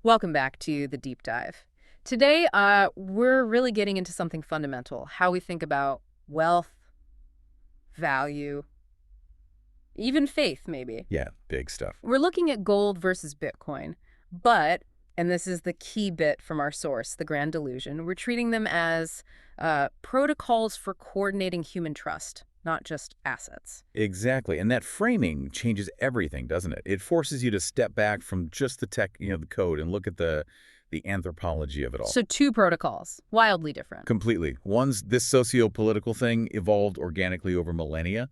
Welcome back to the deep dive. Today, we're really getting into something fundamental, how we think about wealth, value, even faith, maybe. Yeah, big stuff. We're looking at gold versus Bitcoin, but, and this is the key bit from our source, the Grand Delusion, we're treating them as protocols for coordinating human trust, not just assets. Exactly. And that framing changes everything, doesn't it? It forces you to step back from just the tech, the code, and look at the anthropology of it all. So two protocols, wildly different. Completely. One's this socio-political thing evolved organically over millennia.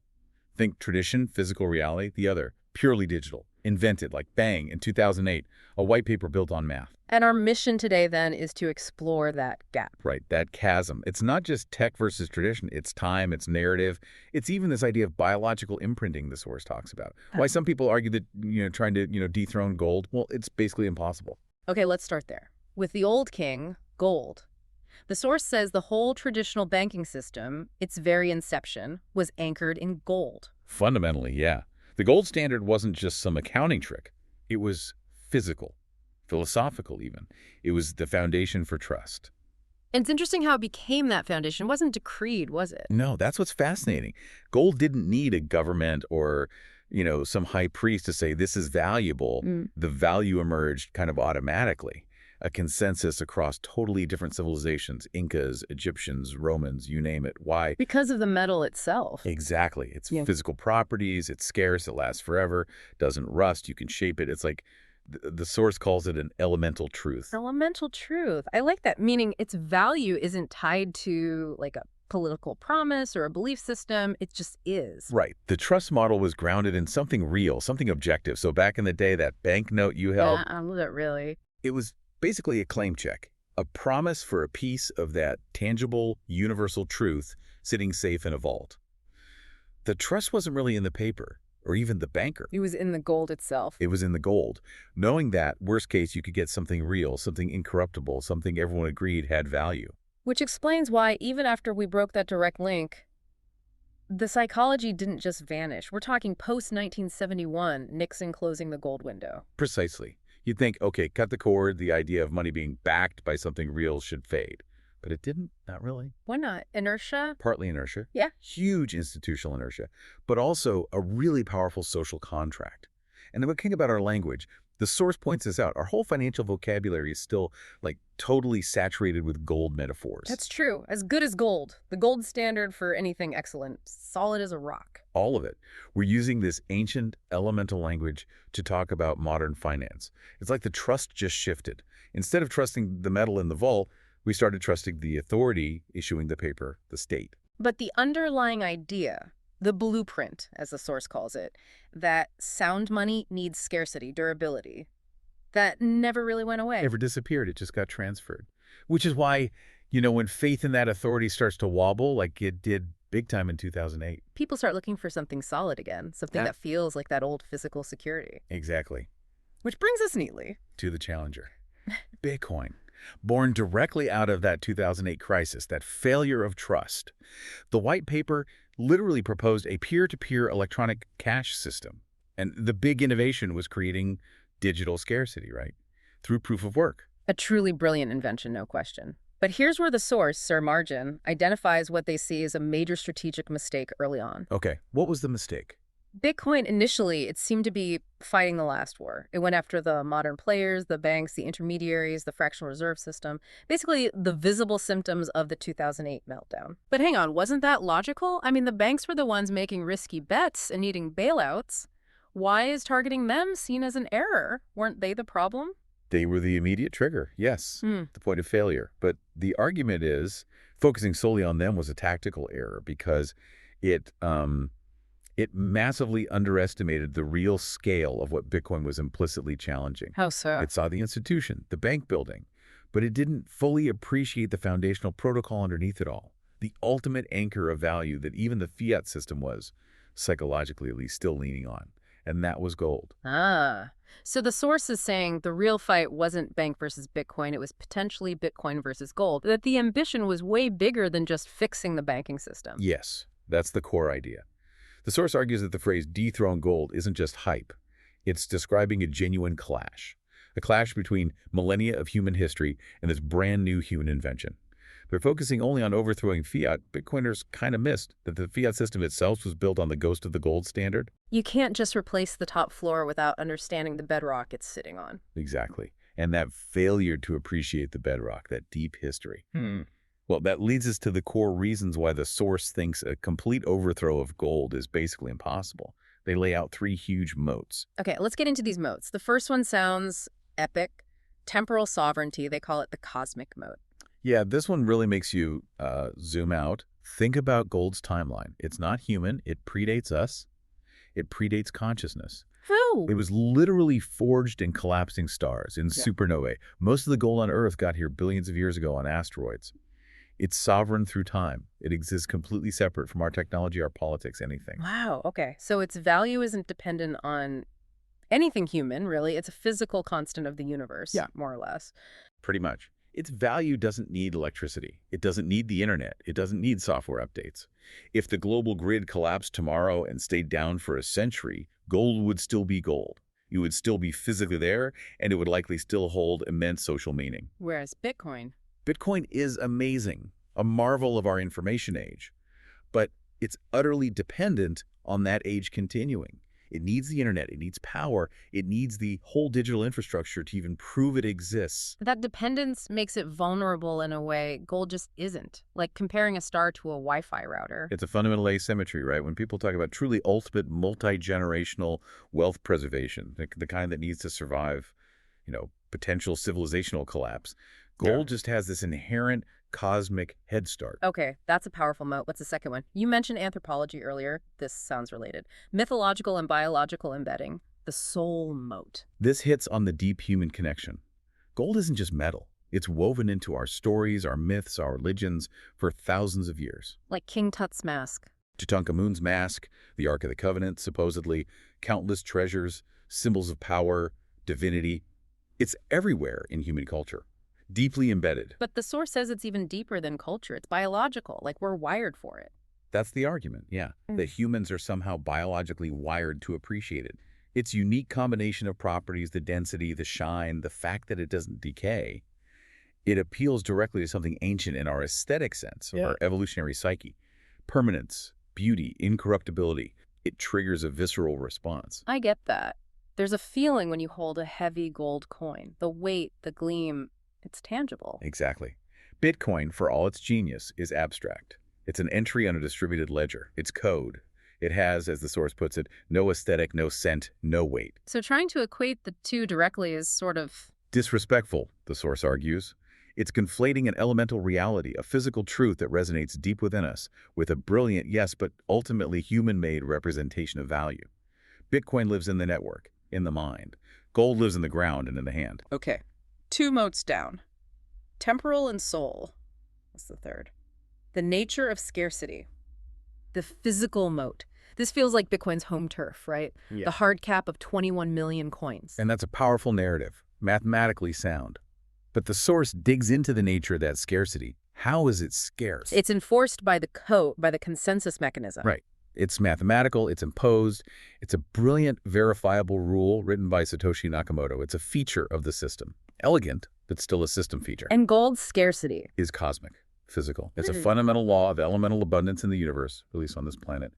Think tradition, physical reality. The other, purely digital, invented like bang in 2008, a white paper built on math. And our mission today, then, is to explore that gap. Right, that chasm. It's not just tech versus tradition. It's time, it's narrative. It's even this idea of biological imprinting the source talks about. Why some people argue that, trying to, dethrone gold, well, it's basically impossible. Okay, let's start there. With the old king, gold. The source says the whole traditional banking system, its very inception, was anchored in gold. Fundamentally, yeah. The gold standard wasn't just some accounting trick. It was physical, philosophical even. It was the foundation for trust. And it's interesting how it became that foundation. It wasn't decreed, was it? No, that's what's fascinating. Gold didn't need a government or, some high priest to say this is valuable. The value emerged kind of automatically. A consensus across totally different civilizations, Incas, Egyptians, Romans, you name it. Why? Because of the metal itself. Exactly. Its physical properties, it's scarce, it lasts forever, doesn't rust, you can shape it. It's like the source calls it an elemental truth. Elemental truth. I like that, meaning its value isn't tied to like a political promise or a belief system. It just is. Right. The trust model was grounded in something real, something objective. So back in the day, that banknote you held, Was it really? it was basically a claim check, a promise for a piece of that tangible, universal truth sitting safe in a vault. The trust wasn't really in the paper or even the banker. It was in the gold itself. It was in the gold. Knowing that, worst case, you could get something real, something incorruptible, something everyone agreed had value. Which explains why, even after we broke that direct link, the psychology didn't just vanish. We're talking post-1971, Nixon closing the gold window. Precisely. You'd think, okay, cut the cord, the idea of money being backed by something real should fade. But it didn't, not really. Why not? Inertia? Partly inertia. Yeah. Huge institutional inertia, but also a really powerful social contract. And the thing about our language, the source points this out, our whole financial vocabulary is still like totally saturated with gold metaphors. That's true. As good as gold. The gold standard for anything excellent. Solid as a rock. All of it. We're using this ancient elemental language to talk about modern finance. It's like the trust just shifted. Instead of trusting the metal in the vault, we started trusting the authority issuing the paper, the state. But the underlying idea, the blueprint, as the source calls it, that sound money needs scarcity, durability, that never really went away. Never disappeared. It just got transferred. Which is why, when faith in that authority starts to wobble, like it did big time in 2008. People start looking for something solid again, something that feels like that old physical security. Exactly. Which brings us neatly to the challenger, Bitcoin. Born directly out of that 2008 crisis, that failure of trust. The white paper literally proposed a peer-to-peer electronic cash system. And the big innovation was creating digital scarcity, right? Through proof of work. A truly brilliant invention, no question. But here's where the source, Sir Margin, identifies what they see as a major strategic mistake early on. Okay, what was the mistake? Bitcoin, initially, it seemed to be fighting the last war. It went after the modern players, the banks, the intermediaries, the fractional reserve system, basically the visible symptoms of the 2008 meltdown. But hang on, wasn't that logical? I mean, the banks were the ones making risky bets and needing bailouts. Why is targeting them seen as an error? Weren't they the problem? They were the immediate trigger, yes, the point of failure. But the argument is focusing solely on them was a tactical error because it massively underestimated the real scale of what Bitcoin was implicitly challenging. How so? It saw the institution, the bank building, but it didn't fully appreciate the foundational protocol underneath it all, the ultimate anchor of value that even the fiat system was, psychologically at least, still leaning on. And that was gold. So the source is saying the real fight wasn't bank versus Bitcoin, it was potentially Bitcoin versus gold, that the ambition was way bigger than just fixing the banking system. Yes, that's the core idea. The source argues that the phrase dethrone gold isn't just hype. It's describing a genuine clash, a clash between millennia of human history and this brand new human invention. By focusing only on overthrowing fiat, Bitcoiners kind of missed that the fiat system itself was built on the ghost of the gold standard. You can't just replace the top floor without understanding the bedrock it's sitting on. Exactly. And that failure to appreciate the bedrock, that deep history. Well, that leads us to the core reasons why the source thinks a complete overthrow of gold is basically impossible. They lay out three huge moats. Okay, let's get into these moats. The first one sounds epic. Temporal sovereignty, they call it the cosmic moat. Yeah, this one really makes you zoom out. Think about gold's timeline. It's not human. It predates us. It predates consciousness. How? It was literally forged in collapsing stars, in supernovae. Most of the gold on Earth got here billions of years ago on asteroids. It's sovereign through time. It exists completely separate from our technology, our politics, anything. Wow, okay. So its value isn't dependent on anything human, really. It's a physical constant of the universe, more or less. Pretty much. Its value doesn't need electricity. It doesn't need the internet. It doesn't need software updates. If the global grid collapsed tomorrow and stayed down for a century, gold would still be gold. It would still be physically there, and it would likely still hold immense social meaning. Whereas Bitcoin. Bitcoin is amazing, a marvel of our information age, but it's utterly dependent on that age continuing. It needs the internet, it needs power, it needs the whole digital infrastructure to even prove it exists. That dependence makes it vulnerable in a way gold just isn't, like comparing a star to a Wi-Fi router. It's a fundamental asymmetry, right? When people talk about truly ultimate multi-generational wealth preservation, the kind that needs to survive, potential civilizational collapse, gold just has this inherent cosmic head start. Okay, that's a powerful moat. What's the second one? You mentioned anthropology earlier. This sounds related. Mythological and biological embedding. The soul moat. This hits on the deep human connection. Gold isn't just metal. It's woven into our stories, our myths, our religions for thousands of years. Like King Tut's mask. Tutankhamun's mask, the Ark of the Covenant, supposedly, countless treasures, symbols of power, divinity. It's everywhere in human culture. Deeply embedded. But the source says it's even deeper than culture. It's biological, like we're wired for it. That's the argument, yeah. That humans are somehow biologically wired to appreciate it. Its unique combination of properties, the density, the shine, the fact that it doesn't decay, it appeals directly to something ancient in our aesthetic sense, of our evolutionary psyche. Permanence, beauty, incorruptibility. It triggers a visceral response. I get that. There's a feeling when you hold a heavy gold coin. The weight, the gleam. It's tangible. Exactly. Bitcoin, for all its genius, is abstract. It's an entry on a distributed ledger. It's code. It has, as the source puts it, no aesthetic, no scent, no weight. So trying to equate the two directly is sort of disrespectful, the source argues. It's conflating an elemental reality, a physical truth that resonates deep within us, with a brilliant, yes, but ultimately human-made representation of value. Bitcoin lives in the network, in the mind. Gold lives in the ground and in the hand. Okay. 2 moats down. Temporal and soul. What's the third? The nature of scarcity. The physical moat. This feels like Bitcoin's home turf, right? Yeah. The hard cap of 21 million coins. And that's a powerful narrative, mathematically sound. But the source digs into the nature of that scarcity. How is it scarce? It's enforced by the code, by the consensus mechanism. Right. It's mathematical, it's imposed. It's a brilliant, verifiable rule written by Satoshi Nakamoto. It's a feature of the system. Elegant, but still a system feature. And gold's scarcity Is cosmic, physical. It's a fundamental law of elemental abundance in the universe, at least on this planet.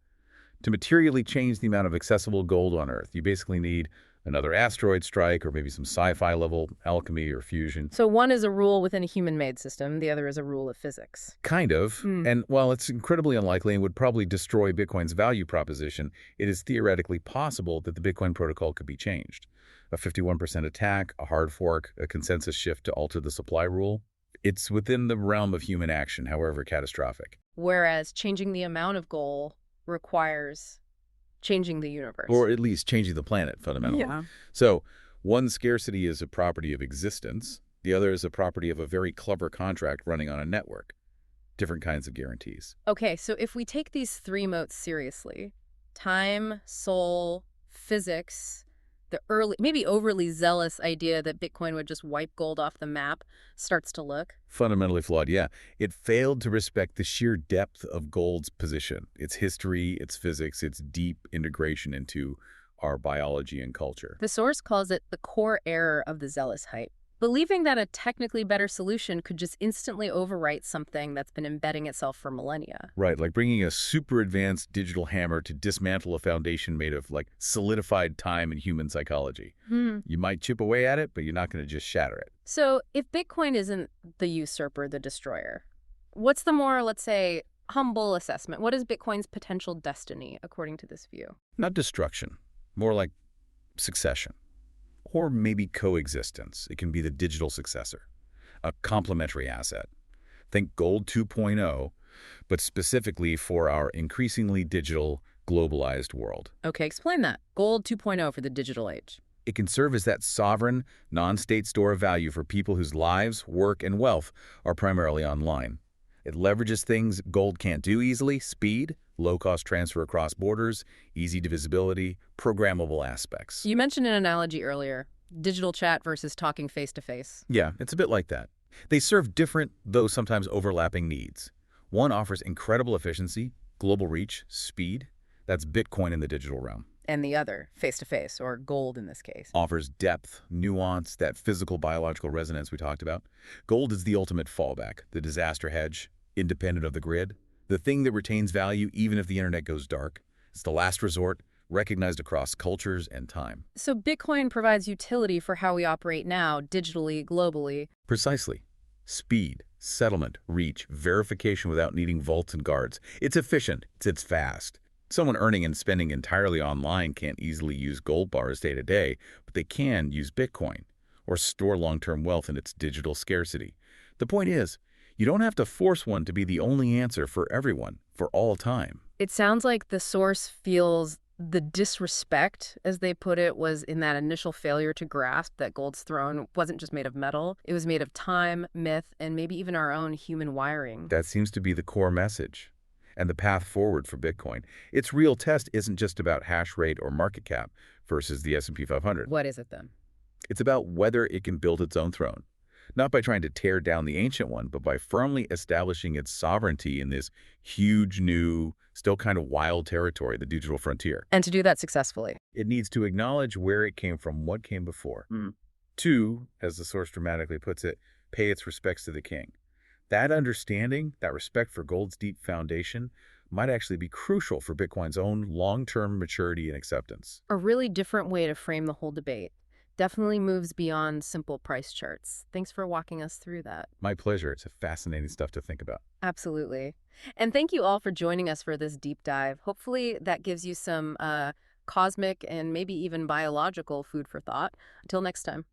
To materially change the amount of accessible gold on Earth, you basically need another asteroid strike or maybe some sci-fi level alchemy or fusion. So one is a rule within a human-made system. The other is a rule of physics. Kind of. And while it's incredibly unlikely and would probably destroy Bitcoin's value proposition, it is theoretically possible that the Bitcoin protocol could be changed. A 51% attack, a hard fork, a consensus shift to alter the supply rule. It's within the realm of human action, however catastrophic. Whereas changing the amount of gold requires changing the universe. Or at least changing the planet, fundamentally. Yeah. So one scarcity is a property of existence. The other is a property of a very clever contract running on a network. Different kinds of guarantees. Okay, so if we take these 3 moats seriously, time, soul, physics, the early, maybe overly zealous idea that Bitcoin would just wipe gold off the map starts to look Fundamentally flawed, yeah. It failed to respect the sheer depth of gold's position, its history, its physics, its deep integration into our biology and culture. The source calls it the core error of the zealous hype, believing that a technically better solution could just instantly overwrite something that's been embedding itself for millennia. Right, like bringing a super advanced digital hammer to dismantle a foundation made of like solidified time and human psychology. You might chip away at it, but you're not going to just shatter it. So if Bitcoin isn't the usurper, the destroyer, what's the more, let's say, humble assessment? What is Bitcoin's potential destiny, according to this view? Not destruction, more like succession. Or maybe coexistence. It can be the digital successor, a complementary asset. Think gold 2.0, but specifically for our increasingly digital, globalized world. Okay, explain that. Gold 2.0 for the digital age. It can serve as that sovereign, non-state store of value for people whose lives, work, and wealth are primarily online. It leverages things gold can't do easily: speed, low-cost transfer across borders, easy divisibility, programmable aspects. You mentioned an analogy earlier, digital chat versus talking face-to-face. Yeah, it's a bit like that. They serve different, though sometimes overlapping needs. One offers incredible efficiency, global reach, speed. That's Bitcoin in the digital realm. And the other, face-to-face, or gold in this case. Offers depth, nuance, that physical biological resonance we talked about. Gold is the ultimate fallback, the disaster hedge, independent of the grid, the thing that retains value even if the internet goes dark. It's the last resort, recognized across cultures and time. So Bitcoin provides utility for how we operate now, digitally, globally. Precisely. Speed, settlement, reach, verification without needing vaults and guards. It's efficient. It's fast. Someone earning and spending entirely online can't easily use gold bars day to day, but they can use Bitcoin or store long-term wealth in its digital scarcity. The point is, you don't have to force one to be the only answer for everyone, for all time. It sounds like the source feels the disrespect, as they put it, was in that initial failure to grasp that gold's throne wasn't just made of metal. It was made of time, myth, and maybe even our own human wiring. That seems to be the core message and the path forward for Bitcoin. Its real test isn't just about hash rate or market cap versus the S&P 500. What is it then? It's about whether it can build its own throne. Not by trying to tear down the ancient one, but by firmly establishing its sovereignty in this huge, new, still kind of wild territory, the digital frontier. And to do that successfully. It needs to acknowledge where it came from, what came before. Two, as the source dramatically puts it, pay its respects to the king. That understanding, that respect for gold's deep foundation, might actually be crucial for Bitcoin's own long-term maturity and acceptance. A really different way to frame the whole debate. Definitely moves beyond simple price charts. Thanks for walking us through that. My pleasure. It's fascinating stuff to think about. Absolutely. And thank you all for joining us for this deep dive. Hopefully that gives you some cosmic and maybe even biological food for thought. Until next time.